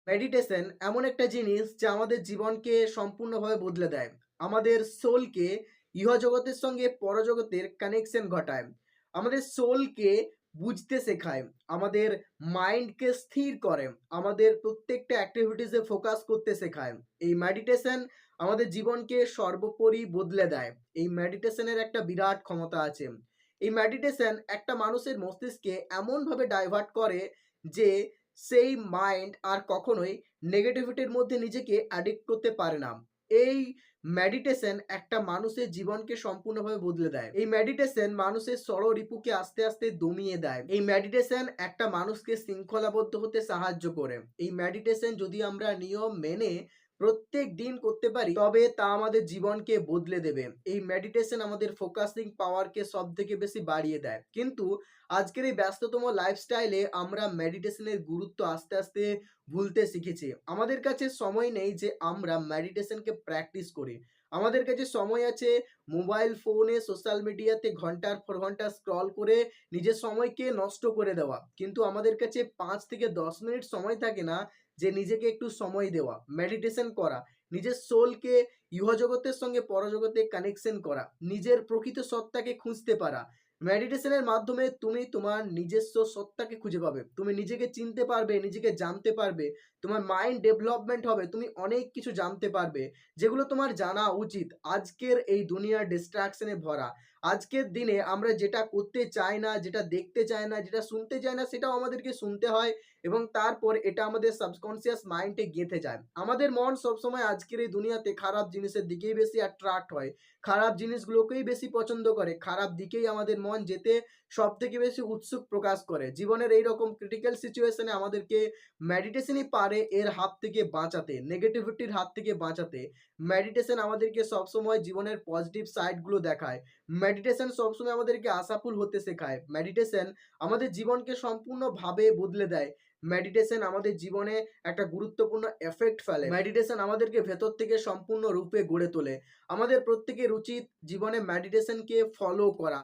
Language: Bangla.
মেডিটেশন এমন একটা জিনিস যা আমাদের জীবনকে সম্পূর্ণভাবে বদলে দেয়। আমাদের সোলকে ইহজগতের সঙ্গে পরজগতের কানেকশন ঘটায়। আমাদের সোলকে বুঝতে শেখায়। আমাদের মাইন্ডকে স্থির করে। আমাদের প্রত্যেকটা অ্যাক্টিভিটিসে ফোকাস করতে শেখায়। এই মেডিটেশন আমাদের জীবনকে সর্বোপরি বদলে দেয়। এই মেডিটেশনের একটা বিরাট ক্ষমতা আছে। এই মেডিটেশন একটা মানুষের মস্তিষ্কে এমনভাবে ডাইভার্ট করে যে সেই মাইন্ড আর কখনোই নেগেটিভিটির মধ্যে নিজেকে অ্যাডিক্ট করতে পারে না। এই মেডিটেশন একটা মানুষের জীবনকে সম্পূর্ণভাবে বদলে দেয়। এই মেডিটেশন মানুষের ষড়রিপুকে আস্তে আস্তে দমিয়ে দেয়। এই মেডিটেশন একটা মানুষকে শৃঙ্খলাবদ্ধ হতে সাহায্য করে। এই মেডিটেশন যদি আমরা নিয়ম মেনে প্রত্যেক দিন করতে পারি তবে তা আমাদের জীবনকে বদলে দেবে। এই মেডিটেশন আমাদের ফোকাসিং পাওয়ারকে সব থেকে বেশি বাড়িয়ে দেয়। কিন্তু আজকের এই ব্যস্ততম লাইফস্টাইলে আমরা মেডিটেশনের গুরুত্ব আস্তে আস্তে ভুলতে শিখেছি। আমাদের কাছে সময় নেই যে আমরা মেডিটেশনকে প্র্যাকটিস করি। আমাদের কাছে সময় আছে মোবাইল ফোনে সোশ্যাল মিডিয়াতে ঘন্টার পর ঘন্টা স্ক্রল করে নিজের সময়কে নষ্ট করে দেওয়া। কিন্তু আমাদের কাছে ৫ থেকে ১০ মিনিট সময় থাকে না যে নিজেকে একটু সময় দেওয়া, মেডিটেশন করা, নিজের সোলকে ইহজগতের সঙ্গে পরজগতে কানেকশন করা, নিজের প্রকৃত সত্তাকে খুঁজতে পারা। মেডিটেশনের মাধ্যমে তুমি তোমার নিজস্ব সত্তাকে খুঁজে পাবে। তুমি নিজেকে চিনতে পারবে, নিজেকে জানতে পারবে। তোমার মাইন্ড ডেভেলপমেন্ট হবে। তুমি অনেক কিছু জানতে পারবে, যেগুলো তোমার জানা উচিত। আজকের এই দুনিয়ার ডিস্ট্রাকশনে ভরা। আজকের দিনে আমরা যেটা করতে চাই না, যেটা দেখতে চাই না, যেটা শুনতে চাই না, সেটাও আমাদেরকে শুনতে হয় এবং তারপর এটা আমাদের সাবকনসিয়াস মাইন্ডে গেঁথে যায়। আমাদের মন সবসময় আজকের এই দুনিয়াতে খারাপ জিনিসের দিকেই বেশি অ্যাট্রাক্ট হয়। খারাপ জিনিসগুলোকেই বেশি পছন্দ করে। খারাপ দিকেই আমাদের মন যেতে সবথেকে বেশি উৎসুক প্রকাশ করে। জীবনের এইরকম ক্রিটিক্যাল সিচুয়েশনে আমাদেরকে মেডিটেশনই পারে এর হাত থেকে বাঁচাতে, নেগেটিভিটির হাত থেকে বাঁচাতে। মেডিটেশন আমাদেরকে সবসময় জীবনের পজিটিভ সাইডগুলো দেখায়। মেডিটেশন সবসময় আমাদেরকে আশাফুল হতে শেখায়। মেডিটেশন আমাদের জীবনকে সম্পূর্ণভাবে বদলে দেয়। মেডিটেশন আমাদের জীবনে একটা গুরুত্বপূর্ণ এফেক্ট ফেলে। মেডিটেশন আমাদেরকে ভেতর থেকে সম্পূর্ণ রূপে গড়ে তোলে। আমাদের প্রত্যেকের উচিত জীবনে মেডিটেশনকে ফলো করা।